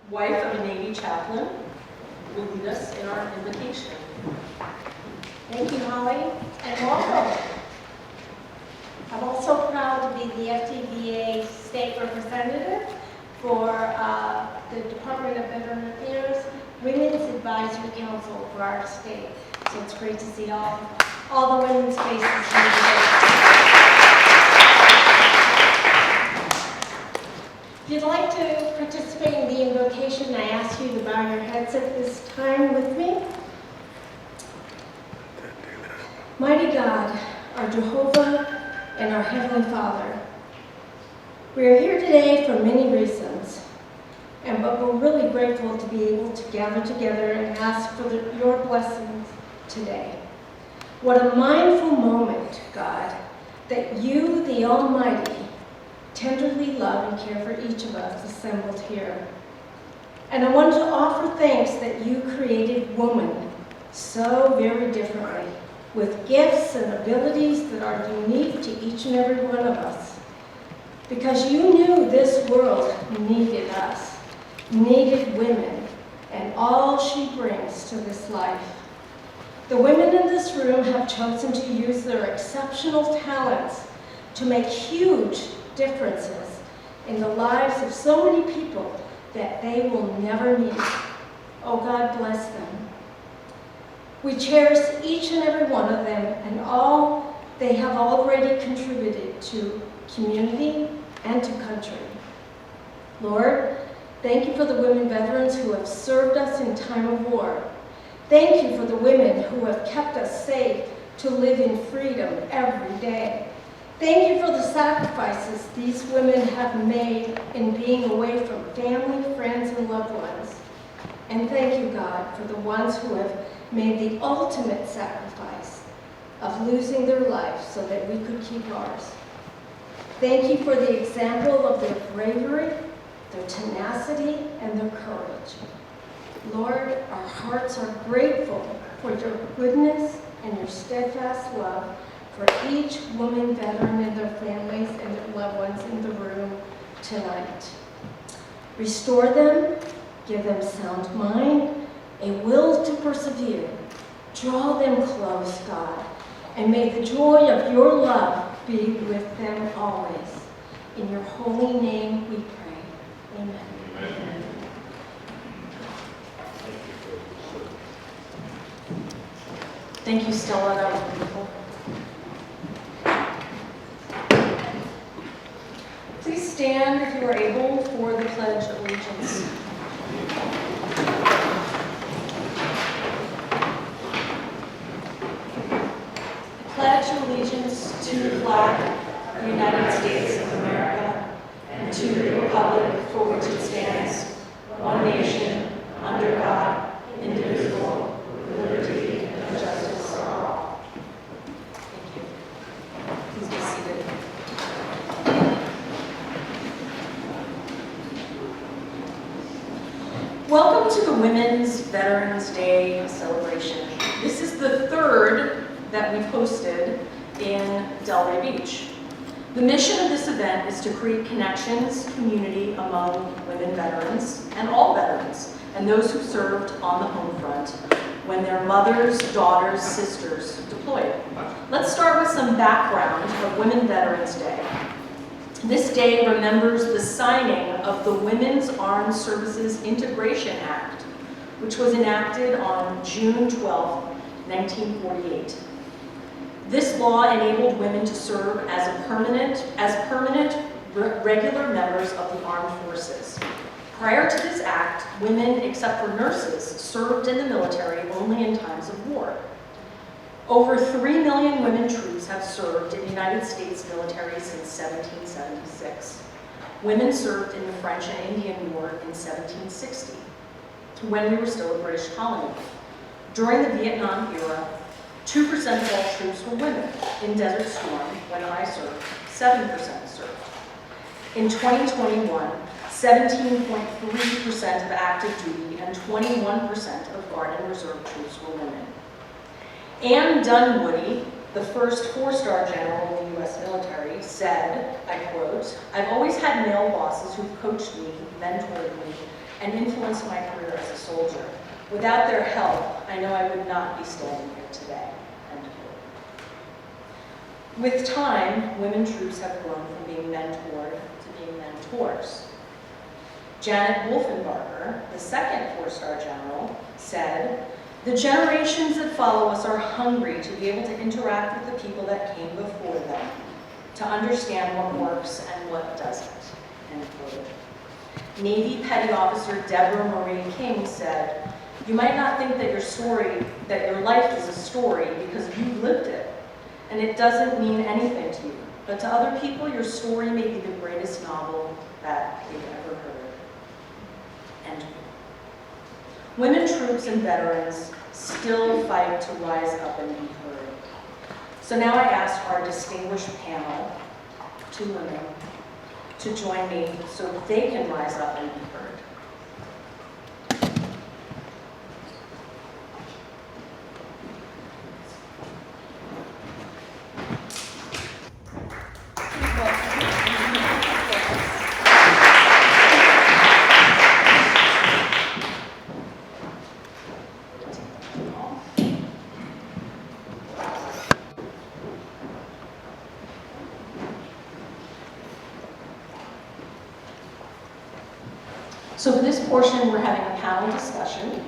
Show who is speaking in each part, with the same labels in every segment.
Speaker 1: wife of a Navy chaplain, will lead us in our invocation.
Speaker 2: Thank you, Holly, and welcome. I'm also proud to be the FTVA State Representative for the Department of Veteran Affairs Women's Advisory Council for our state. So it's great to see all the women's faces here today. If you'd like to participate in the invocation, I ask you to bow your heads at this time with me. Mighty God, our Jehovah and our Heavenly Father, we are here today for many reasons, but we're really grateful to be able to gather together and ask for your blessings today. What a mindful moment, God, that you, the Almighty, tenderly love and care for each of us assembled here. And I want to offer thanks that you created woman so very differently, with gifts and abilities that are unique to each and every one of us. Because you knew this world needed us, needed women, and all she brings to this life. The women in this room have chosen to use their exceptional talents to make huge differences in the lives of so many people that they will never meet. Oh, God bless them. We cherish each and every one of them and all they have already contributed to community and to country. Lord, thank you for the women veterans who have served us in time of war. Thank you for the women who have kept us safe to live in freedom every day. Thank you for the sacrifices these women have made in being away from family, friends, and loved ones. And thank you, God, for the ones who have made the ultimate sacrifice of losing their lives so that we could keep ours. Thank you for the example of their bravery, their tenacity, and their courage. Lord, our hearts are grateful for your goodness and your steadfast love for each woman veteran and their families and their loved ones in the room tonight. Restore them, give them sound mind, a will to persevere. Draw them close, God, and may the joy of your love be with them always. In your holy name we pray. Amen. Amen.
Speaker 1: Thank you, Stella. That was beautiful. Please stand if you are able for the Pledge of Allegiance. Pledge allegiance to the flag of the United States of America and to the republic for which it stands, one nation, under God, indivisible, with liberty and justice for all. Thank you. Please be seated. Welcome to the Women's Veterans Day celebration. This is the third that we've hosted in Delray Beach. The mission of this event is to create connections, community among women veterans and all veterans and those who served on the home front when their mothers, daughters, sisters deployed. Let's start with some background of Women Veterans Day. This day remembers the signing of the Women's Armed Services Integration Act, which was enacted on June 12, 1948. This law enabled women to serve as permanent regular members of the armed forces. Prior to this act, women, except for nurses, served in the military only in times of war. Over 3 million women troops have served in the United States military since 1776. Women served in the French and Indian War in 1760, when we were still a British colony. During the Vietnam era, 2% of all troops were women. In Desert Storm, when I served, 7% served. In 2021, 17.3% of active duty and 21% of Guard and Reserve troops were women. Anne Dunwoody, the first four-star general in the U.S. military, said, I quote, "I've always had male bosses who've coached me, who've mentored me, and influenced my career as a soldier. Without their help, I know I would not be standing here today." End quote. With time, women troops have grown from being mentored to being mentors. Janet Wolfenbarger, the second four-star general, said, "The generations that follow us are hungry to be able to interact with the people that came before them, to understand what works and what doesn't." End quote. Navy Petty Officer Deborah Marie King said, "You might not think that your life is a story because you've lived it, and it doesn't mean anything to you. But to other people, your story may be the greatest novel that they've ever heard." End quote. Women troops and veterans still fight to rise up and be heard. So now I ask our distinguished panel, 2 women, to join me so they can rise up and be heard. So for this portion, we're having a panel discussion,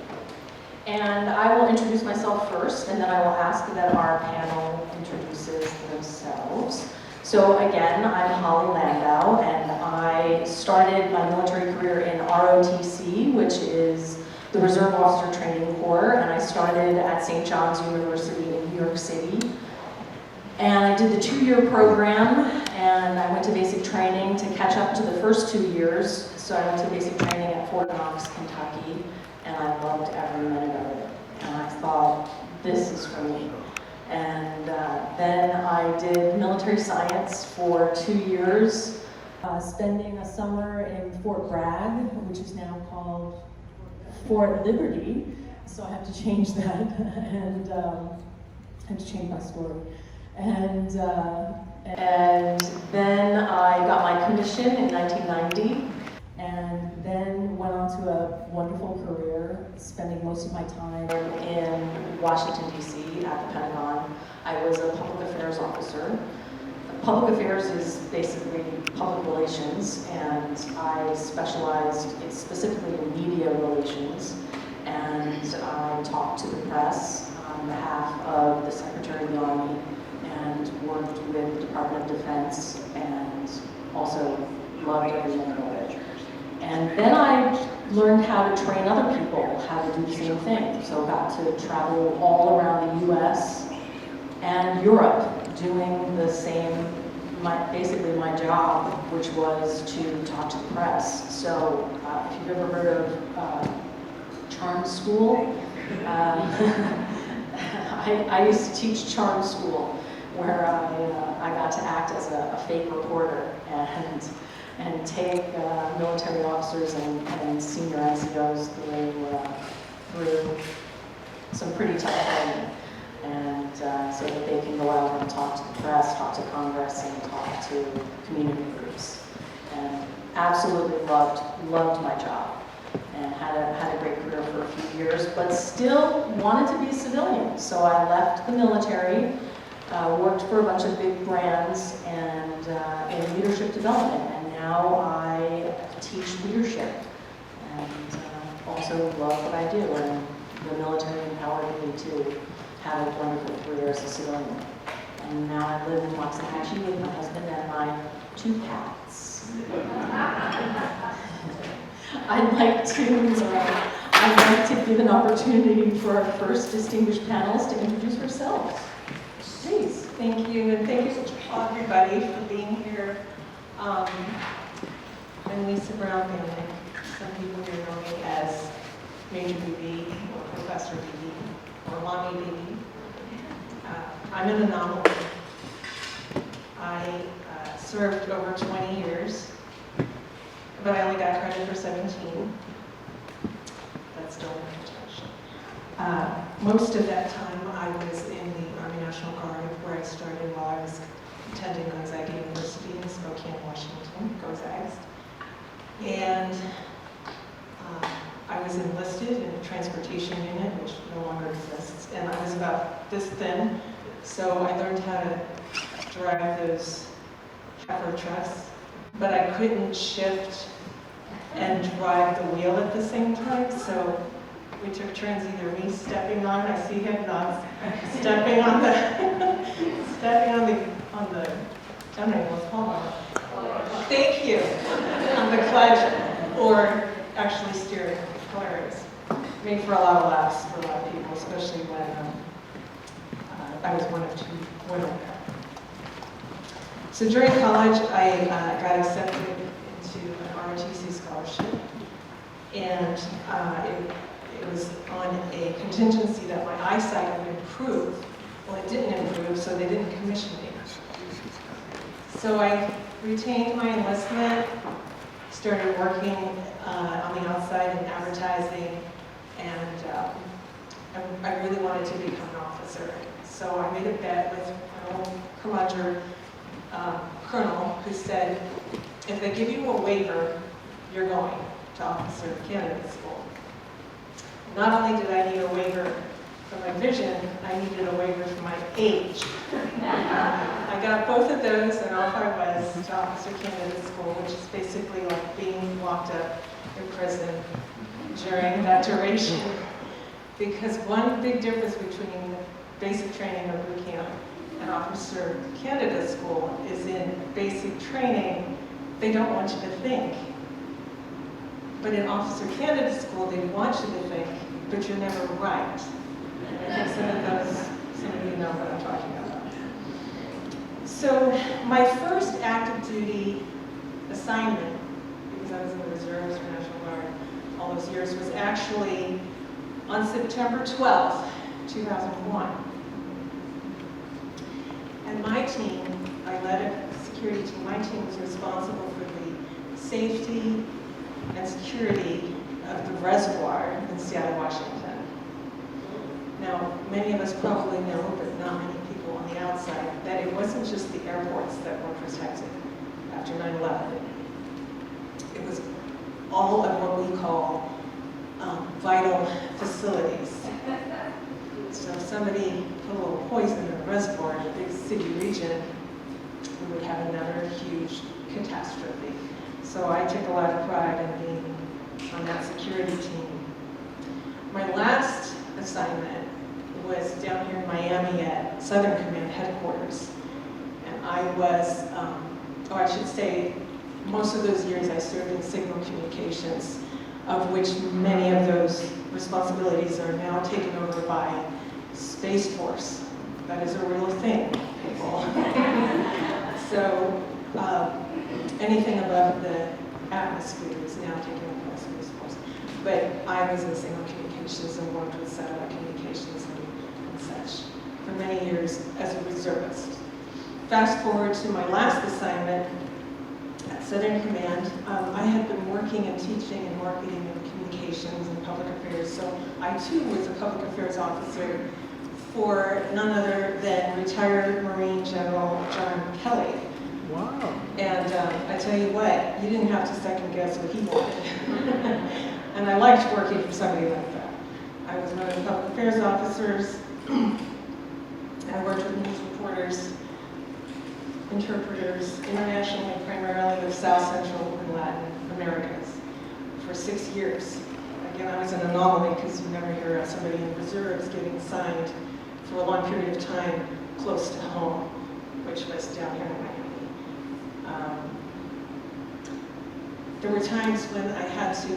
Speaker 1: and I will introduce myself first, and then I will ask that our panel introduces themselves. So again, I'm Holly Landau, and I started my military career in ROTC, which is the Reserve Officer Training Corps, and I started at St. John's University in New York City. And I did the 2-year program, and I went to basic training to catch up to the first 2 years. So I went to basic training at Fort Knox, Kentucky, and I loved every minute of it. And I thought, this is for me. And then I did military science for 2 years, spending a summer in Fort Bragg, which is now called Fort Liberty. So I have to change that, and I have to change my story. And then I got my commission in 1990, and then went on to a wonderful career, spending most of my time in Washington, D.C. at the Pentagon. I was a public affairs officer. Public affairs is basically public relations, and I specialized specifically in media relations, and I talked to the press on behalf of the Secretary of the Army, and worked with the Department of Defense, and also loved every minute of it. And then I learned how to train other people how to do the same thing. So I got to travel all around the US and Europe doing the same, basically my job, which was to talk to the press. So if you've ever heard of Charm School, I used to teach Charm School, where I got to act as a fake reporter and take military officers and senior NCOs through some pretty tough training, and so that they can go out and talk to the press, talk to Congress, and talk to community groups. And absolutely loved my job, and had a great career for a few years, but still wanted to be a civilian. So I left the military. Worked for a bunch of big brands and in leadership development, and now I teach leadership, and also love what I do, and the military empowered me to have a wonderful career as a civilian. And now I live in Waxahachie with my husband and my 2 cats. I'd like to give an opportunity for our first distinguished panelist to introduce herself. Please.
Speaker 3: Thank you, and thank you everybody for being here. I'm Lisa Brown Bannock. Some people here know me as Major BB or Professor BB or Mommy BB. I'm an anomaly. I served over 20 years, but I only got credit for 17. That's still an introduction. Most of that time I was in the Army National Guard, where I started while I was attending Gonzaga University in Spokane, Washington, go Zags. And was enlisted in a transportation unit, which no longer exists, and I was about this thin, so I learned how to drive those heifer trucks, but I couldn't shift and drive the wheel at the same time, so we took turns either me stepping on, I see head nods, stepping on the, I don't know what's called. Thank you. On the clutch, or actually steering. Hilarious. Made for a lot of laughs for a lot of people, especially when I was one of two women there. So during college, I got accepted into an ROTC scholarship, and it was on a contingency that my eyesight would improve. Well, it didn't improve, so they didn't commission me. So I retained my enlistment, started working on the outside in advertising, and I really wanted to become an officer. So I made a bet with my old curmudgeon colonel who said, if they give you a waiver, you're going to officer candidate school. Not only did I need a waiver for my vision, I needed a waiver for my age. I got both of those, and off I was to officer candidate school, which is basically like being locked up in prison during that duration. Because one big difference between basic training or boot camp and officer candidate school is in basic training, they don't want you to think. But in officer candidate school, they want you to think, but you're never right. I think some of you know what I'm talking about. So my first active duty assignment, because I was in the reserves or National Guard all those years, was actually on September 12th, 2001. And my team, I led a security team, my team was responsible for the safety and security of the reservoir in Seattle, Washington. Now, many of us probably know, but not many people on the outside, that it wasn't just the airports that were protected after 9/11. It was all of what we call vital facilities. So if somebody put a little poison in a reservoir in a big city region, we would have another huge catastrophe. So I took a lot of pride in being on that security team. My last assignment was down here in Miami at Southern Command headquarters. And I was, or I should say, most of those years I served in signal communications, of which many of those responsibilities are now taken over by Space Force. That is a real thing, people. So anything above the atmosphere is now taken over by Space Force. But I was in signal communications and worked with satellite communications and such for many years as a reservist. Fast forward to my last assignment at Southern Command. I had been working and teaching in marketing and communications and public affairs, so I too was a public affairs officer for none other than retired Marine General John Kelly.
Speaker 4: Wow.
Speaker 3: And I tell you what, you didn't have to second guess what he wanted. And I liked working for somebody like that. I was one of the public affairs officers. I worked with news reporters, interpreters, internationally, primarily with South Central and Latin Americas for 6 years. Again, I was an anomaly because you never hear of somebody in the reserves getting assigned for a long period of time close to home, which was down here in Miami. There were times when I had to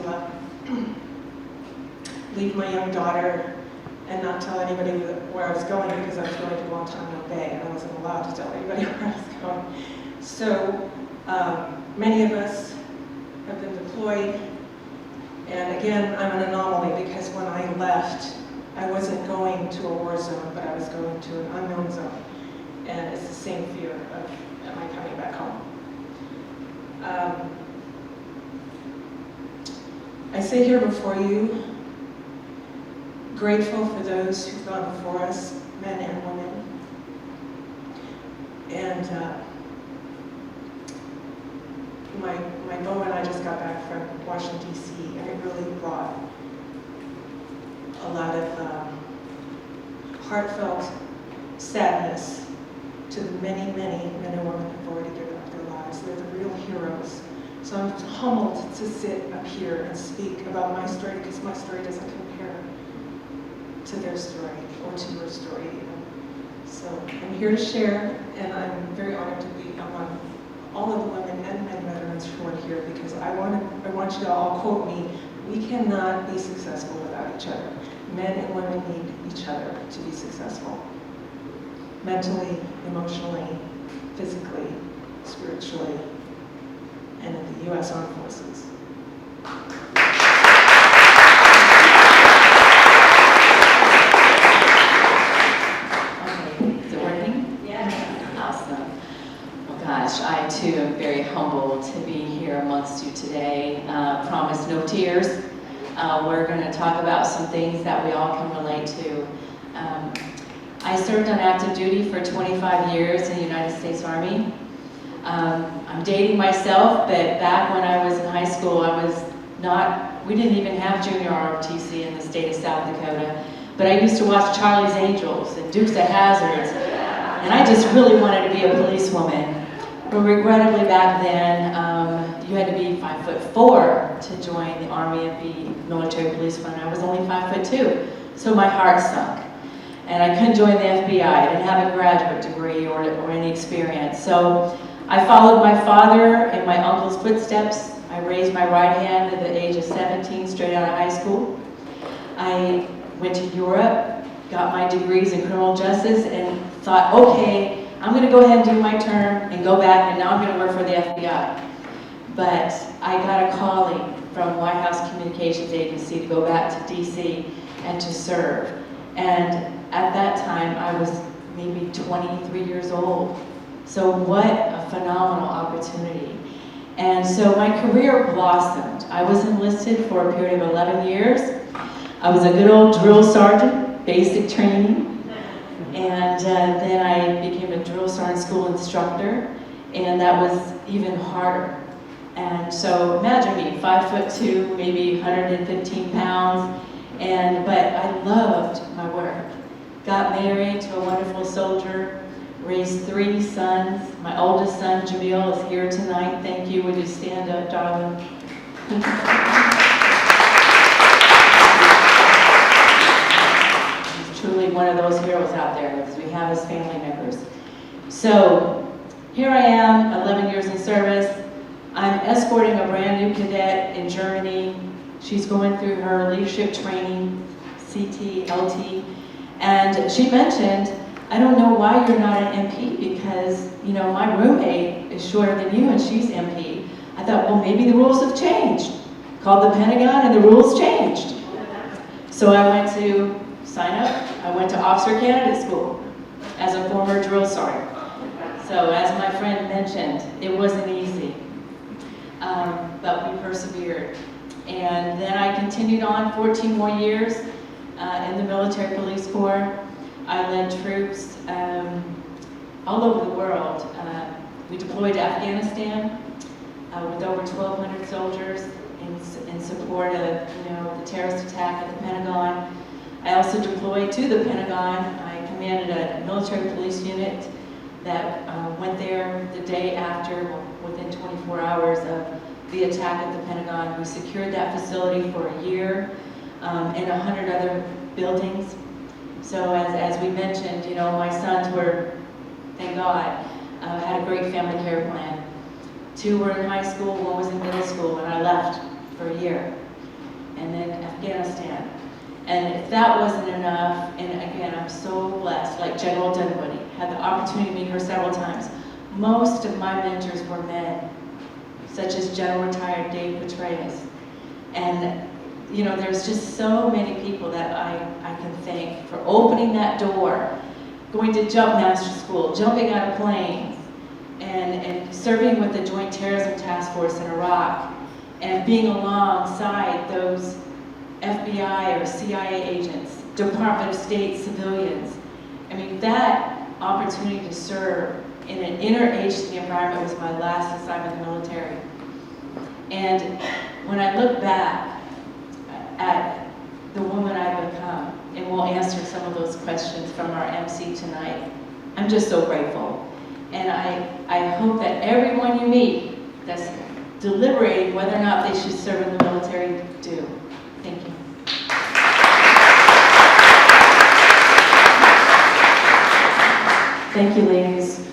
Speaker 3: leave my young daughter and not tell anybody where I was going because I was going to Guantanamo Bay and I wasn't allowed to tell anybody where I was going. So many of us have been deployed, and again, I'm an anomaly because when I left, I wasn't going to a war zone, but I was going to an unknown zone, and it's the same fear of, am I coming back home? I sit here before you, grateful for those who've gone before us, men and women. And my beau and I just got back from Washington, D.C., and it really brought a lot of heartfelt sadness to the many, many men and women who've already given up their lives. They're the real heroes. So I'm humbled to sit up here and speak about my story, because my story doesn't compare to their story or to your story even. So I'm here to share, and I'm very honored to be among all of the women and men veterans who are here, because I want you to all quote me: we cannot be successful without each other. Men and women need each other to be successful. Mentally, emotionally, physically, spiritually, and in the U.S. Armed Forces.
Speaker 4: Okay, is it working?
Speaker 1: Yeah.
Speaker 4: Awesome. Well, gosh, I too am very humbled to be here amongst you today. Promise no tears. We're going to talk about some things that we all can relate to. I served on active duty for 25 years in the United States Army. I'm dating myself, but back when I was in high school, we didn't even have junior ROTC in the state of South Dakota. But I used to watch Charlie's Angels and Dukes of Hazzards, and I just really wanted to be a policewoman. But regrettably back then, you had to be 5'4" to join the Army and be military policewoman. I was only 5'2", so my heart sunk. And I couldn't join the FBI. I didn't have a graduate degree or any experience. So I followed my father in my uncle's footsteps. I raised my right hand at the age of 17, straight out of high school. I went to Europe, got my degrees in criminal justice, and thought, okay, I'm going to go ahead and do my term and go back, and now I'm going to work for the FBI. But I got a calling from White House Communications Agency to go back to DC and to serve. And at that time, I was maybe 23 years old. So what a phenomenal opportunity. And so my career blossomed. I was enlisted for a period of 11 years. I was a good old drill sergeant, basic training. And then I became a drill sergeant school instructor, and that was even harder. And so imagine me, 5'2", maybe 115 pounds, but I loved my work. Got married to a wonderful soldier, raised 3 sons. My oldest son, Jamil, is here tonight. Thank you. Would you stand up, darling? He's truly one of those heroes out there, because we have his family members. So here I am, 11 years in service. I'm escorting a brand new cadet in Germany. She's going through her leadership training, CT, LT, and she mentioned, I don't know why you're not an MP, because, you know, my roommate is shorter than you and she's MP. I thought, well, maybe the rules have changed. Called the Pentagon and the rules changed. So I went to sign up. I went to officer candidate school as a former drill sergeant. So as my friend mentioned, it wasn't easy, but we persevered. And then I continued on 14 more years in the military police corps. I led troops all over the world. We deployed to Afghanistan with over 1,200 soldiers in support of, the terrorist attack at the Pentagon. I also deployed to the Pentagon. I commanded a military police unit that went there the day after, within 24 hours of the attack at the Pentagon. We secured that facility for a year and 100 other buildings. So as we mentioned, my sons were, thank God, had a great family care plan. 2 were in high school, 1 was in middle school, and I left for a year. And then Afghanistan. And if that wasn't enough, and again, I'm so blessed, like General Dunwoody, had the opportunity to meet her several times. Most of my mentors were men, such as General Retired Dave Petraeus. And there's just so many people that I can thank for opening that door, going to jump master school, jumping out of planes, and serving with the Joint Terrorism Task Force in Iraq, and being alongside those FBI or CIA agents, Department of State civilians. I mean, that opportunity to serve in an interagency environment was my last assignment in the military. And when I look back at the woman I've become, and will answer some of those questions from our MC tonight. I'm just so grateful. And I hope that everyone you meet that's deliberating whether or not they should serve in the military do. Thank you. Thank you, ladies.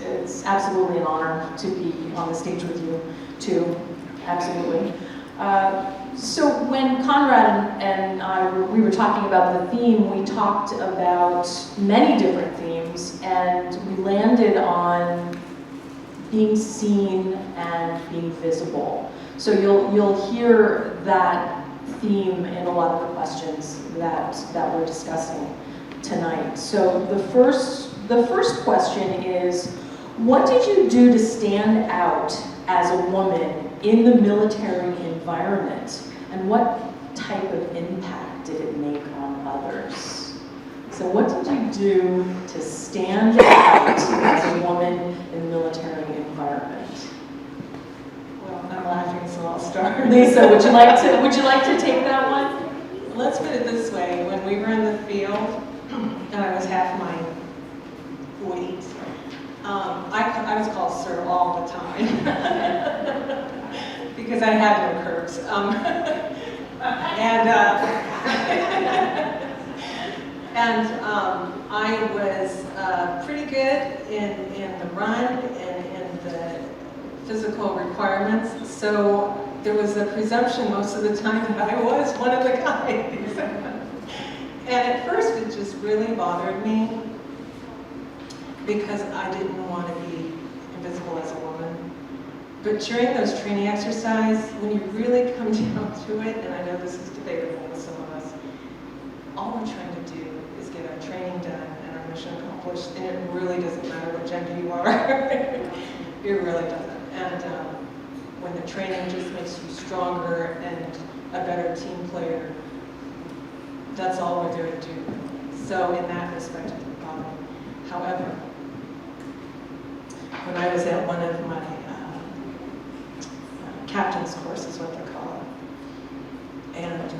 Speaker 4: It's absolutely an honor to be on the stage with you, too. Absolutely. So when Conrad and we were talking about the theme, we talked about many different themes, and we landed on being seen and being visible. So you'll hear that theme in a lot of the questions that we're discussing tonight. So the first question is, what did you do to stand out as a woman in the military environment, and what type of impact did it make on others? So what did you do to stand out as a woman in the military environment?
Speaker 3: Well, I'm laughing, so I'll start.
Speaker 4: Lisa, would you like to take that one?
Speaker 3: Let's put it this way. When we were in the field, and I was half my weight, I was called sir all the time because I had no curves. I was pretty good in the run and in the physical requirements. So there was a presumption most of the time that I was one of the guys. And at first it just really bothered me because I didn't want to be invisible as a woman. But during those training exercises, when you really come down to it, and I know this is debatable with some of us, all we're trying to do is get our training done and our mission accomplished, and it really doesn't matter what gender you are. It really doesn't. And when the training just makes you stronger and a better team player, that's all we're there to do. So in that respect, it didn't bother me. However, when I was at one of my captain's course is what they call it, and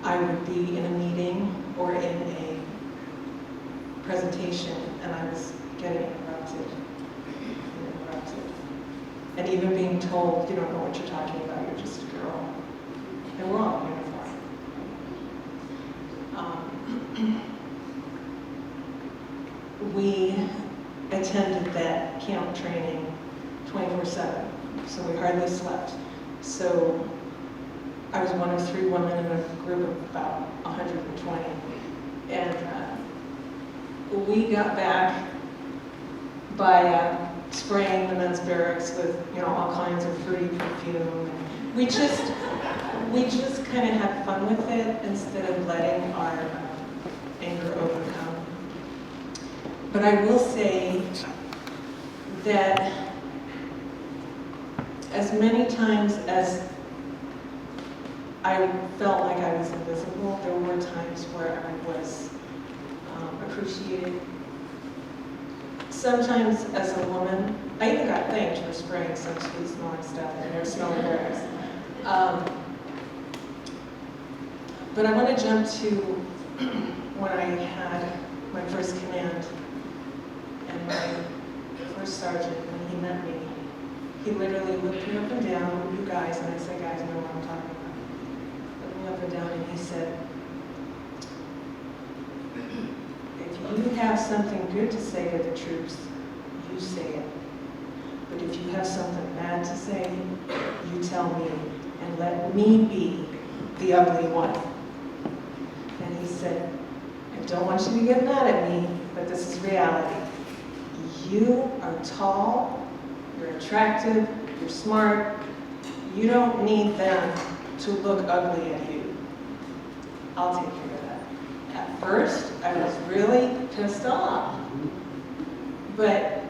Speaker 3: I would be in a meeting or in a presentation, and I was getting interrupted, and even being told, you don't know what you're talking about, you're just a girl, and we're all in uniform. We attended that camp training 24/7, so we hardly slept. So I was one of 3 women in a group of about 120, and we got back by spraying the men's barracks with all kinds of fruity perfume. And we just kind of had fun with it instead of letting our anger overcome. But I will say that as many times as I felt like I was invisible, there were times where I was appreciated. Sometimes as a woman, I even got thanked for spraying some sweet smelling stuff in their smelling barracks. But I want to jump to when I had my first command and my first sergeant, when he met me, he literally looked me up and down, you guys, and I said, guys, you know what I'm talking about. Looked me up and down and he said, if you have something good to say to the troops, you say it. But if you have something bad to say, you tell me, and let me be the ugly one. And he said, I don't want you to get mad at me, but this is reality. You are tall, you're attractive, you're smart. You don't need them to look ugly at you. I'll take care of that. At first, I was really pissed off, but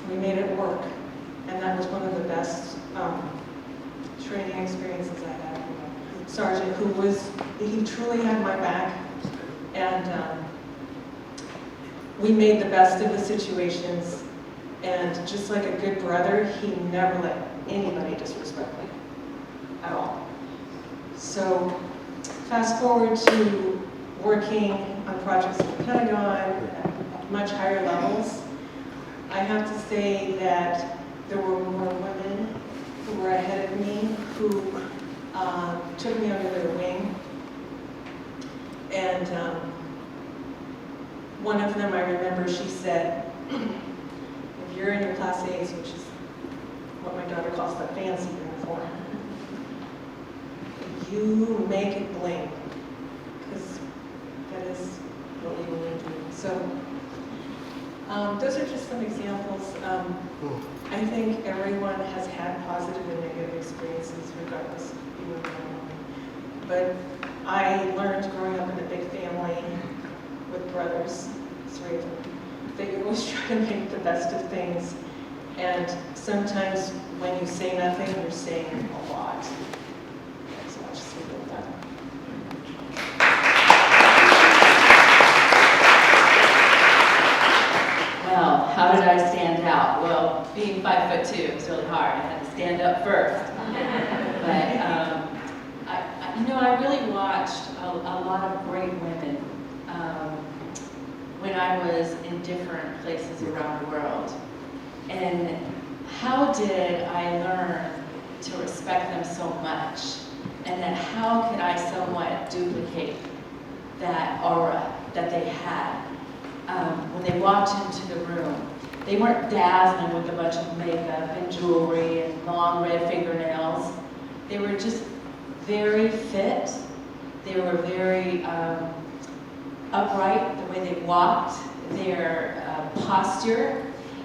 Speaker 3: we made it work. And that was one of the best training experiences I had with a sergeant he truly had my back. And we made the best of the situations. And just like a good brother, he never let anybody disrespect me at all. So Fast forward to working on projects at the Pentagon at much higher levels. I have to say that there were more women who were ahead of me who took me under their wing. And one of them, I remember, she said, if you're in your Class A's, which is what my daughter calls the fancy uniform, you make it bling, because that is what we will do. So those are just some examples. I think everyone has had positive and negative experiences, regardless of being a woman. But I learned growing up in a big family with brothers, 3 of them, that you always try to make the best of things. And sometimes when you say nothing, you're saying a lot. So I'll just leave it at that.
Speaker 4: Well, how did I stand out? Well, being 5'2" was really hard. I had to stand up first. But I really watched a lot of great women when I was in different places around the world. And how did I learn to respect them so much? And then how could I somewhat duplicate that aura that they had when they walked into the room? They weren't dazzling with a bunch of makeup and jewelry and long red fingernails. They were just very fit. They were very upright, the way they walked, their posture.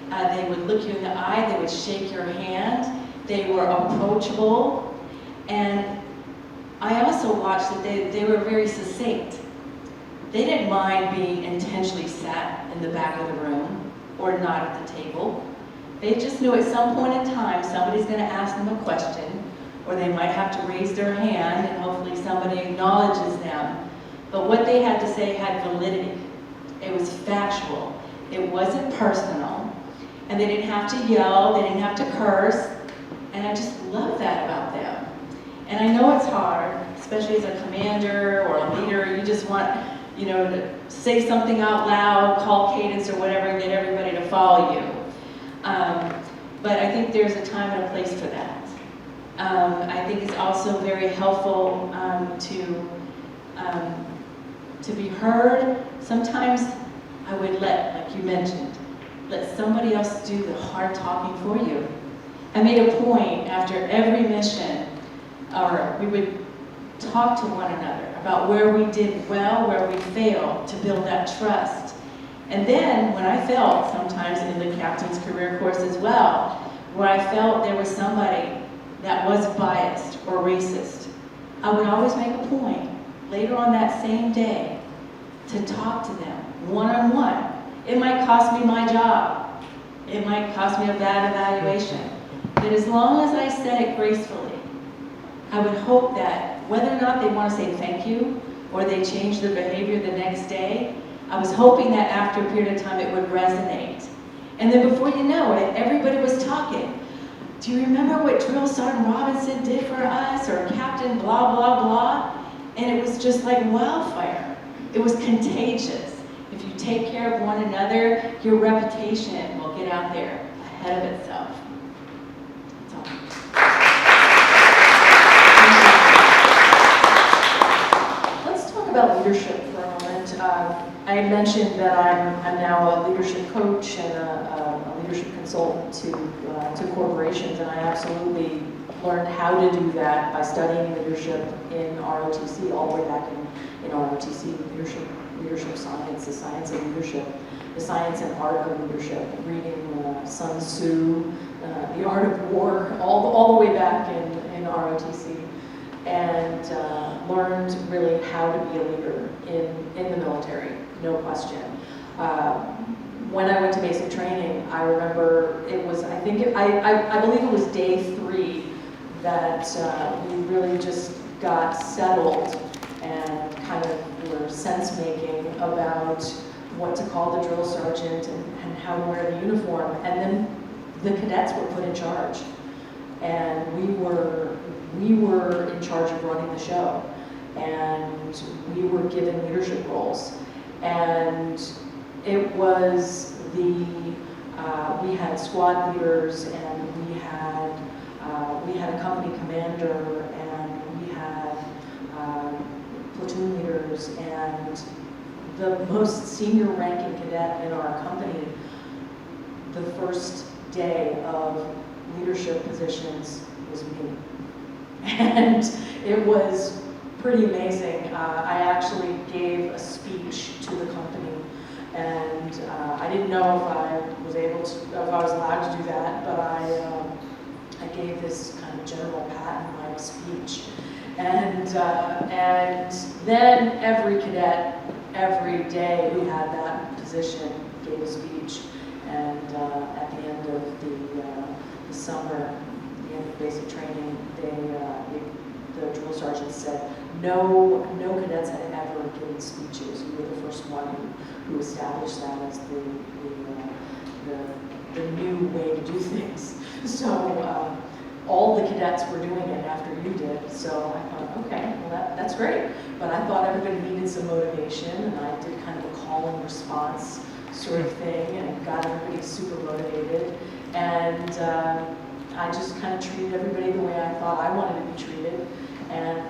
Speaker 4: They would look you in the eye, they would shake your hand. They were approachable. And I also watched that they were very succinct. They didn't mind being intentionally sat in the back of the room or not at the table. They just knew at some point in time somebody's going to ask them a question, or they might have to raise their hand and hopefully somebody acknowledges them. But what they had to say had validity. It was factual. It wasn't personal. And they didn't have to yell, they didn't have to curse. And I just love that about them. And I know it's hard, especially as a commander or a leader. You just want, to say something out loud, call cadence or whatever, and get everybody to follow you. But I think there's a time and a place for that. I think it's also very helpful to be heard. Sometimes I would like you mentioned, let somebody else do the hard talking for you. I made a point after every mission, or we would talk to one another about where we did well, where we failed, to build that trust. And then when I felt, sometimes in the captain's career course as well, where I felt there was somebody that was biased or racist, I would always make a point later on that same day to talk to them one-on-one. It might cost me my job. It might cost me a bad evaluation. But as long as I said it gracefully, I would hope that whether or not they want to say thank you or they change their behavior the next day, I was hoping that after a period of time it would resonate. And then before you know it, everybody was talking. Do you remember what Drill Sergeant Robinson did for us, or Captain blah, blah, blah? And it was just like wildfire. It was contagious. If you take care of one another, your reputation will get out there ahead of itself. That's all.
Speaker 1: Let's talk about leadership for a moment. I mentioned that I'm now a leadership coach and a leadership consultant to corporations, and I absolutely learned how to do that by studying leadership in ROTC, all the way back in ROTC, leadership science, the science of leadership, the science and art of leadership, reading Sun Tzu, The Art of War, all the way back in ROTC, and learned really how to be a leader in the military, no question. When I went to basic training, I remember it was, I believe it was day 3 that we really just got settled and kind of were sense-making about what to call the drill sergeant and how to wear the uniform. And then the cadets were put in charge. And we were in charge of running the show. and we were given leadership roles. And it was we had squad leaders, and we had a company commander, and we had platoon leaders, and the most senior ranking cadet in our company, the first day of leadership positions was me. And it was pretty amazing. I actually gave a speech to the company, and I didn't know if I was allowed to do that, but I gave this kind of General Patton-like speech. And then every cadet, every day who had that position gave a speech. And at the end of the summer, the end of basic training, the drill sergeant said, no cadets had ever given speeches. You were the first one who established that as the new way to do things. So all the cadets were doing it after you did. So I thought, okay, well that's great. But I thought everybody needed some motivation, and I did kind of a call and response sort of thing, and got everybody super motivated. And I just kind of treated everybody the way I thought I wanted to be treated. And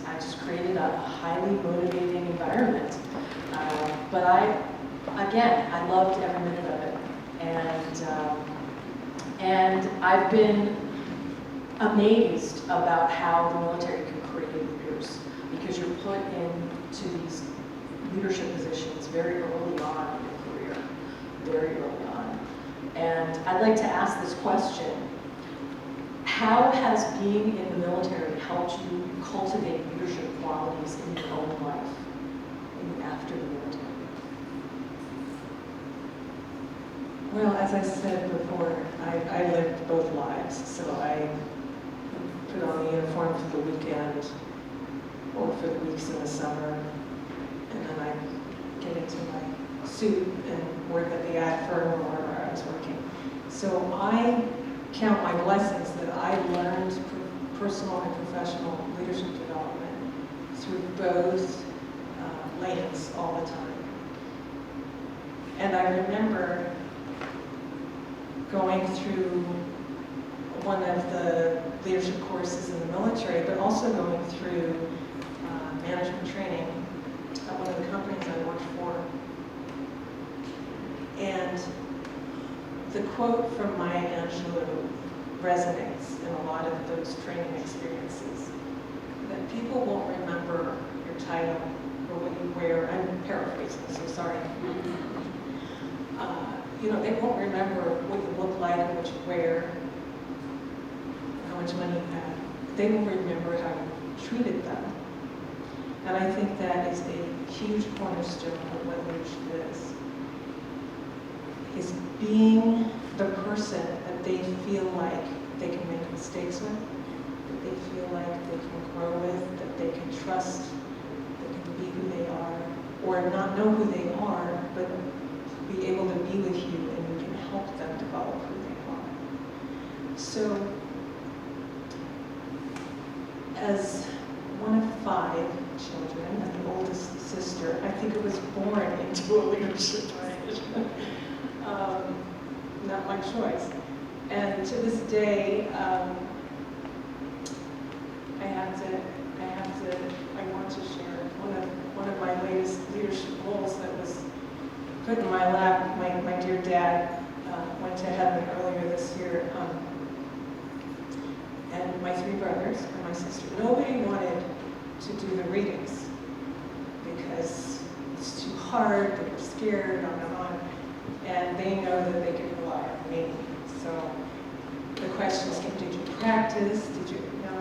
Speaker 1: I just created a highly motivating environment. But I loved every minute of it. And I've been amazed about how the military can create leaders, because you're put into these leadership positions very early on in your career, very early on. And I'd like to ask this question: how has being in the military helped you cultivate leadership qualities in your own life, after the military?
Speaker 3: Well, as I said before, I lived both lives. So I put on the uniform for the weekend or for the weeks in the summer, and then I get into my suit and work at the ad firm or wherever I was working. So I count my blessings that I learned personal and professional leadership development through both lanes all the time. And I remember going through one of the leadership courses in the military, but also going through management training at one of the companies I worked for. And the quote from Maya Angelou resonates in a lot of those training experiences, that people won't remember your title or what you wear. I'm paraphrasing, so sorry. They won't remember what you look like or what you wear, how much money you have. They will remember how you treated them. And I think that is a huge cornerstone of what leadership is being the person that they feel like they can make mistakes with, that they feel like they can grow with, that they can trust, that can be who they are, or not know who they are, but be able to be with you, and you can help them develop who they are. So, as one of 5 children and the oldest sister, I think it was born into a leadership position. Not my choice. And to this day, I want to share one of my latest leadership goals that was put in my lap. My dear dad went to heaven earlier this year, and my 3 brothers and my sister. Nobody wanted to do the readings because it's too hard. They were scared, on and on, and they know that they could rely on me. So the questions came: did you practice? Did you? No,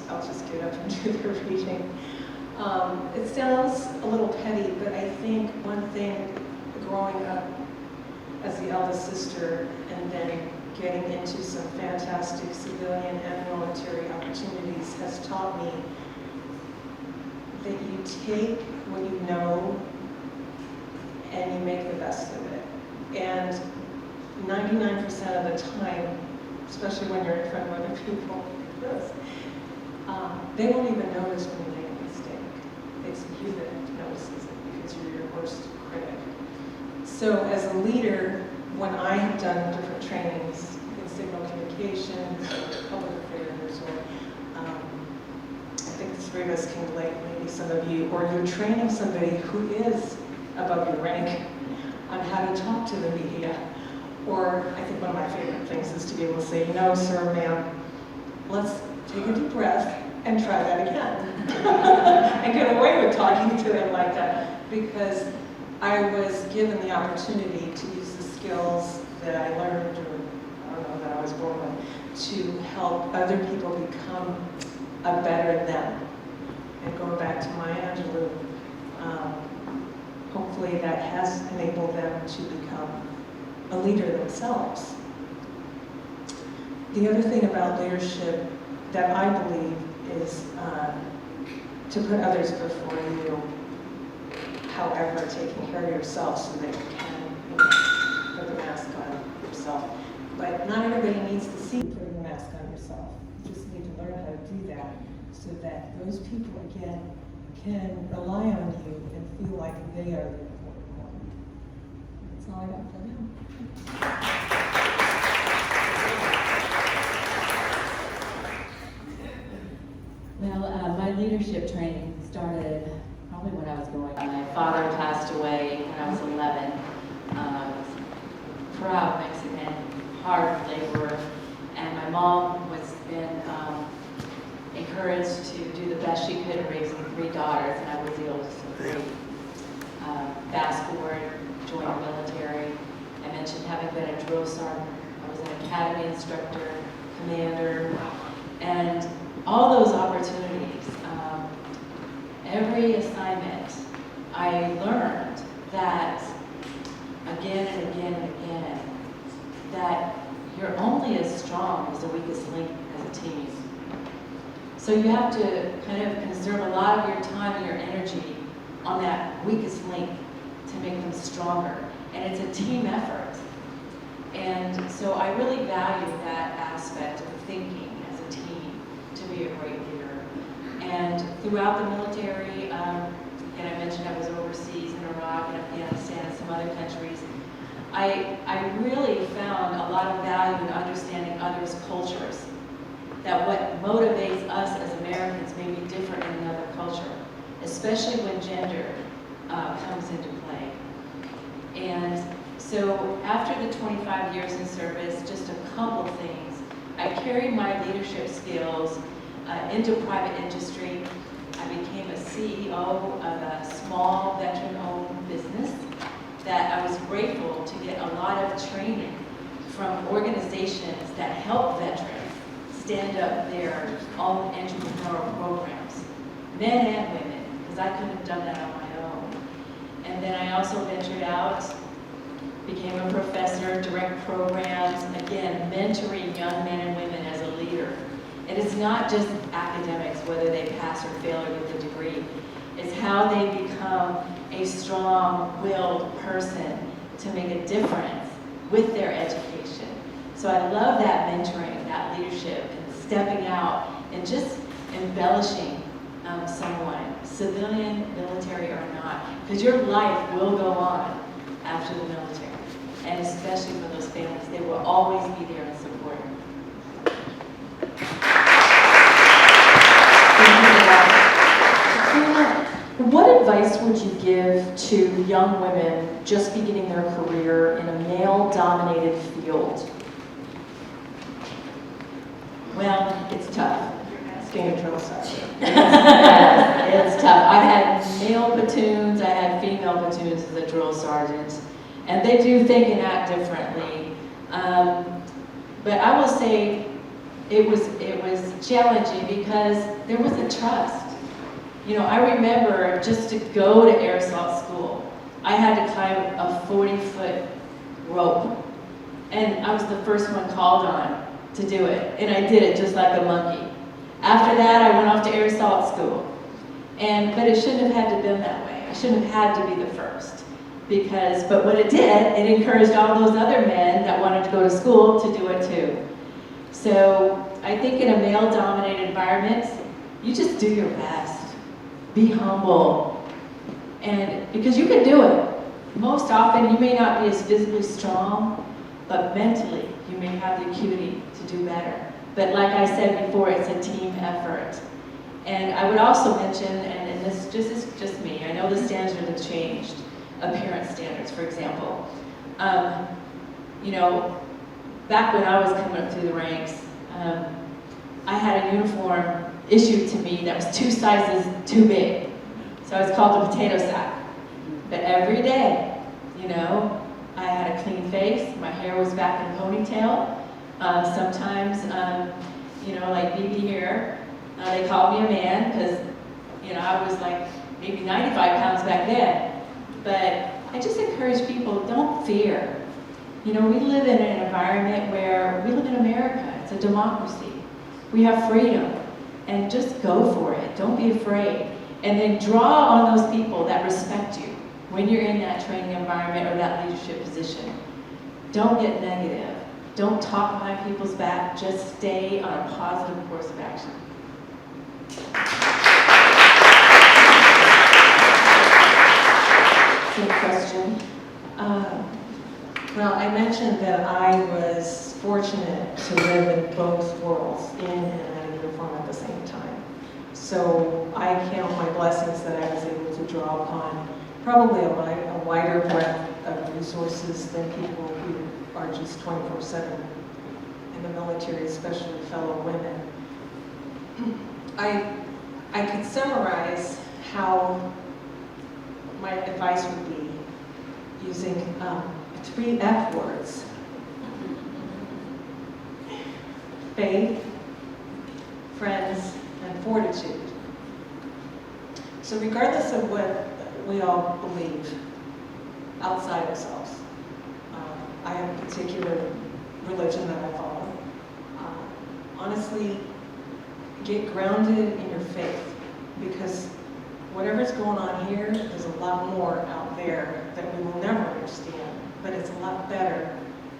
Speaker 3: I'll just get up and do the reading. It sounds a little petty, but I think one thing, growing up as the eldest sister and then getting into some fantastic civilian and military opportunities, has taught me that you take what you know and you make the best of it. And 99% of the time, especially when you're in front of other people like this, they won't even notice when you make a you that notices it because you're your worst critic. So as a leader, when I have done different trainings in signal communications or public affairs, or I think the three of us can relate, maybe some of you, or you're training somebody who is above your rank on how to talk to the media. Or I think one of my favorite things is to be able to say, no, sir, ma'am, let's take a deep breath and try that again. And get away with talking to them like that, because I was given the opportunity to use the skills that I learned, or I don't know, that I was born with, to help other people become a better them. And going back to Maya Angelou, hopefully that has enabled them to become a leader themselves. The other thing about leadership that I believe is to put others before you, however, taking care of yourself so that you can put the mask on yourself. But not everybody needs to see you putting the mask on yourself. You just need to learn how to do that so that those people, again, can rely on you and feel like they are the important one. That's all I got for now.
Speaker 4: Well, my leadership training started probably when I was growing up. My father passed away when I was 11. Proud Mexican, hard laborer, and my mom was been encouraged to do the best she could in raising 3 daughters, and I was the oldest of 3. Fast forward, joined the military. I mentioned having been a drill sergeant. I was an academy instructor, commander, and all those opportunities. Every assignment, I learned that again and again and again, that you're only as strong as the weakest link as a team. So you have to kind of conserve a lot of your time and your energy on that weakest link to make them stronger. And it's a team effort. And so I really value that aspect of thinking as a team to be a great leader. And throughout the military, and I mentioned I was overseas in Iraq and Afghanistan and some other countries, I really found a lot of value in understanding others' cultures. That what motivates us as Americans may be different in another culture, especially when gender comes into play. And so after the 25 years in service, just a couple things. I carried my leadership skills into private industry. I became a CEO of a small veteran-owned business that I was grateful to get a lot of training from organizations that help veterans stand up their own entrepreneurial programs, men and women, because I couldn't have done that on my own. And then I also ventured out, became a professor, direct programs, again, mentoring young men and women as a leader. And it's not just academics, whether they pass or fail or get the degree. It's how they become a strong-willed person to make a difference with their education. So I love that mentoring, that leadership, and stepping out and just embellishing someone, civilian, military or not, because your life will go on after the military. And especially for those families, they will always be there and support you.
Speaker 1: What advice would you give to young women just beginning their career in a male-dominated field?
Speaker 4: Well, it's tough.
Speaker 3: Asking a drill sergeant.
Speaker 4: It's tough. I've had male platoons, I had female platoons as a drill sergeant, and they do think and act differently. But I will say it was challenging because there wasn't trust. You know, I remember just to go to air assault school, I had to climb a 40-foot rope, and I was the first one called on to do it, and I did it just like a monkey. After that, I went off to air assault school, but it shouldn't have had to been that way. I shouldn't have had to be the first, but what it did, it encouraged all those other men that wanted to go to school to do it too. So I think in a male-dominated environment, you just do your best. Be humble, And because you can do it. Most often, you may not be as physically strong, but mentally, you may have the acuity to do better. But like I said before, it's a team effort. And I would also mention, and this is just me, I know the standards have changed, appearance standards, for example. You know, back when I was coming up through the ranks, I had a uniform issued to me that was 2 sizes too big. So I was called the potato sack. But every day, you know, I had a clean face, my hair was back in a ponytail. Sometimes, you know, like BB here, they called me a man because, you know, I was like maybe 95 pounds back then. But I just encourage people, don't fear. You know, we live in an environment where we live in America. It's a democracy. We have freedom. And just go for it. Don't be afraid. And then draw on those people that respect you when you're in that training environment or that leadership position. Don't get negative. Don't talk behind people's back. Just stay on a positive course of action.
Speaker 3: Good question. Well, I mentioned that I was fortunate to live in both worlds, in and out of uniform at the same time. So I count my blessings that I was able to draw upon probably a wider breadth of resources than people who are just 24/7 in the military, especially fellow women. I could summarize how my advice would be using 3 F words: faith, friends, and fortitude. So regardless of what we all believe outside ourselves, I have a particular religion that I follow. Honestly, get grounded in your faith, because whatever's going on here, there's a lot more out there that we will never understand, but it's a lot better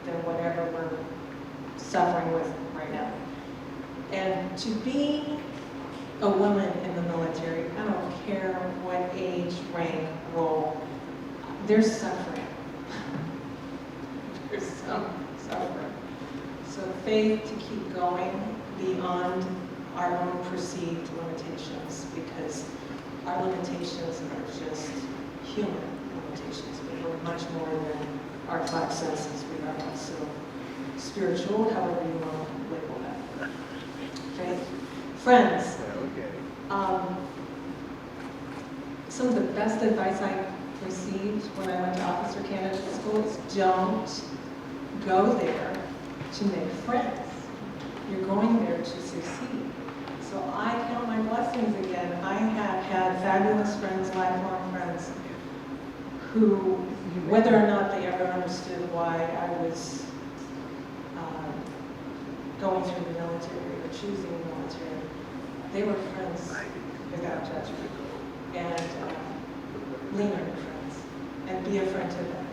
Speaker 3: than whatever we're suffering with right now. And to be a woman in the military, I don't care what age, rank, role, there's suffering. There's some suffering. So faith to keep going beyond our own perceived limitations, because our limitations are just human limitations. We're much more than our 5 senses. We are also spiritual, however you want to label that. Okay? Friends. Some of the best advice I received when I went to officer candidate school is don't go there to make friends. You're going there to succeed. So I count my blessings again. I have had fabulous friends, lifelong friends, who, whether or not they ever understood why I was going through the military or choosing the military, they were friends without judgment. And lean on your friends and be a friend to them,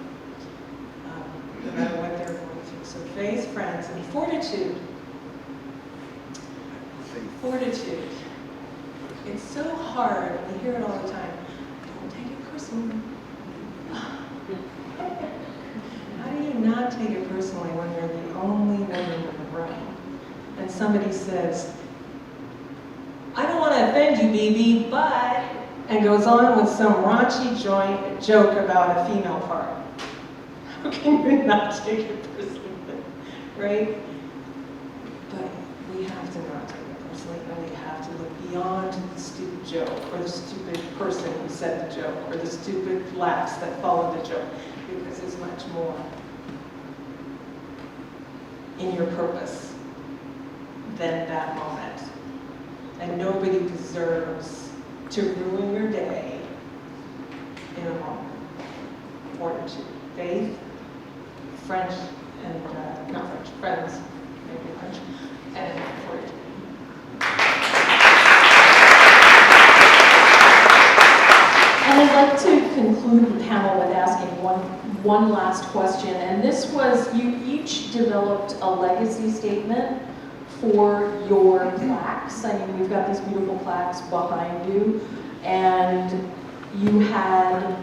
Speaker 3: no matter what they're going through. So faith, friends, and fortitude. Fortitude. It's so hard, we hear it all the time. Don't take it personally. How do you not take it personally when you're the only woman in the room? And somebody says, I don't want to offend you, BB, but, and goes on with some raunchy joke about a female part. How can you not take it personally, right? But we have to not take it personally, and we have to look beyond the stupid joke, or the stupid person who said the joke, or the stupid laughs that followed the joke, because there's much more in your purpose than that moment. And nobody deserves to ruin your day in a moment. Fortitude, faith, French, and not French, friends, maybe French, and fortitude.
Speaker 1: And I'd like to conclude the panel with asking one last question. And this was, you each developed a legacy statement for your plaques. I mean, we've got these beautiful plaques behind you. And you had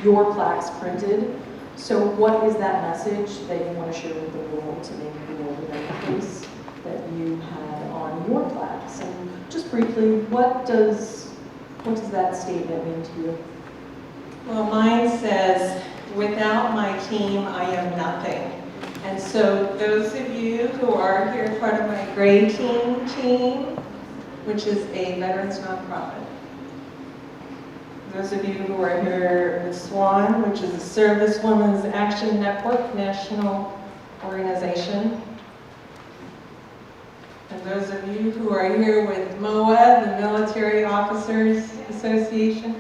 Speaker 1: your plaques printed. So what is that message that you want to share with the world to make the world a better place that you had on your plaques? And just briefly, what does that statement mean to you?
Speaker 3: Well, mine says, without my team, I am nothing. And so those of you who are here, part of my Gray team, which is a veterans nonprofit. Those of you who are here with SWAN, which is a Service Women's Action Network national organization. And those of you who are here with MOA, the Military Officers Association.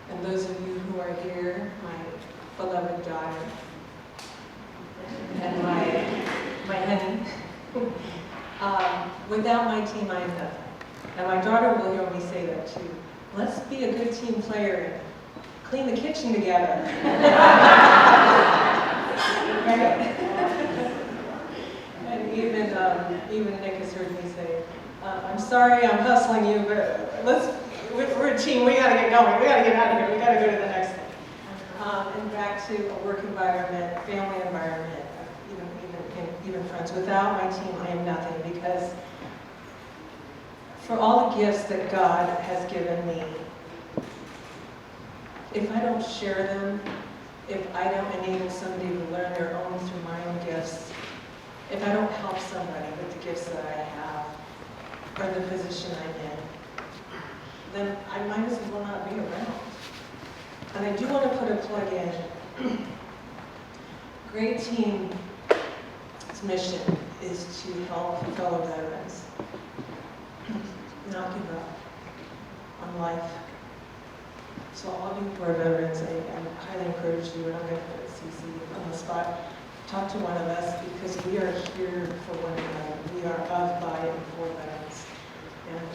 Speaker 3: And those of you who are here, my beloved daughter, and my honey. Without my team, I am nothing. And my daughter will hear me say that too. Let's be a good team player and clean the kitchen together. Right? And even Nick has heard me say, I'm sorry I'm hustling you, but we're a team, we gotta get going, we gotta get out of here, we gotta go to the next thing. And back to a work environment, family environment, even friends. Without my team, I am nothing, because for all the gifts that God has given me, if I don't share them, if I don't enable somebody to learn their own through my own gifts, if I don't help somebody with the gifts that I have, or the position I'm in, then I might as well not be around. And I do want to put a plug in. Great Team's mission is to help fellow veterans not give up on life. So all of you who are veterans, I highly encourage you, and I'm going to put CC on the spot, talk to one of us, because we are here for one another. We are of, by, and for veterans. And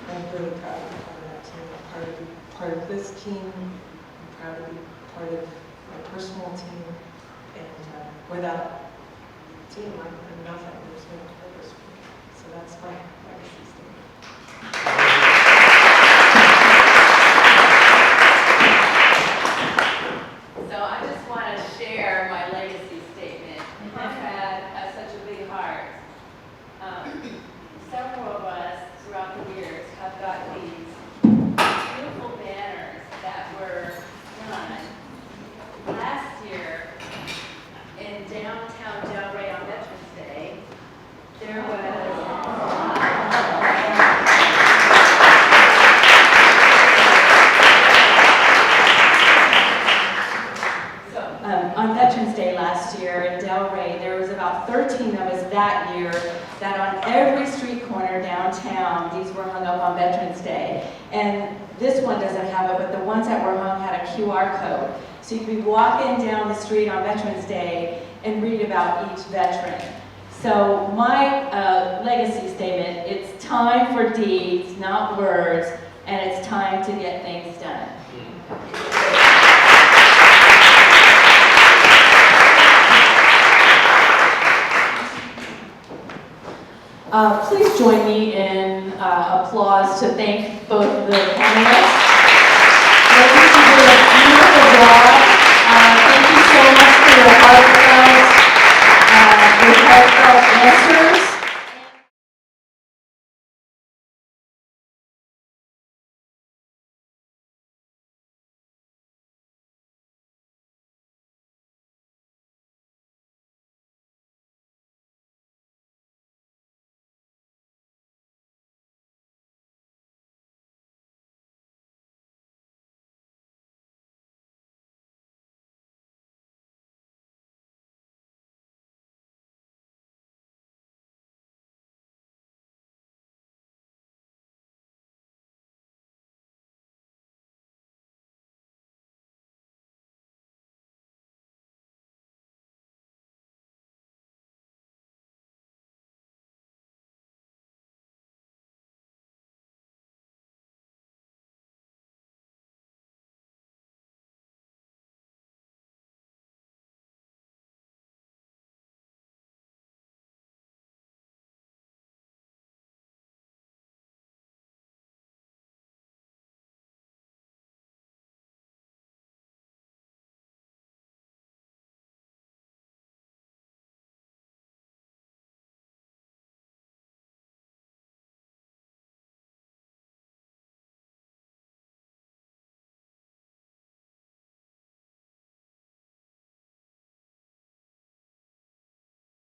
Speaker 3: I'm really proud to be part of that team. I'm part of this team. I'm proud to be part of my personal team. And without a team, I'm nothing. There's no purpose for me. So that's my legacy statement.
Speaker 5: So I just want to share my legacy statement. I've had such a big heart. Several of us throughout the years have got these beautiful banners that were done last year in downtown Delray on Veterans Day. There was
Speaker 4: On Veterans Day last year in Delray, there was about 13 of us that year that on every street corner downtown, these were hung up on Veterans Day. And this one doesn't have it, but the ones that were hung had a QR code. So you could be walking down the street on Veterans Day and read about each veteran. So my legacy statement, it's time for deeds, not words, and it's time to get things done. Please join me in applause to thank both the panelists. Ladies, you did a beautiful job. Thank you so much for your hard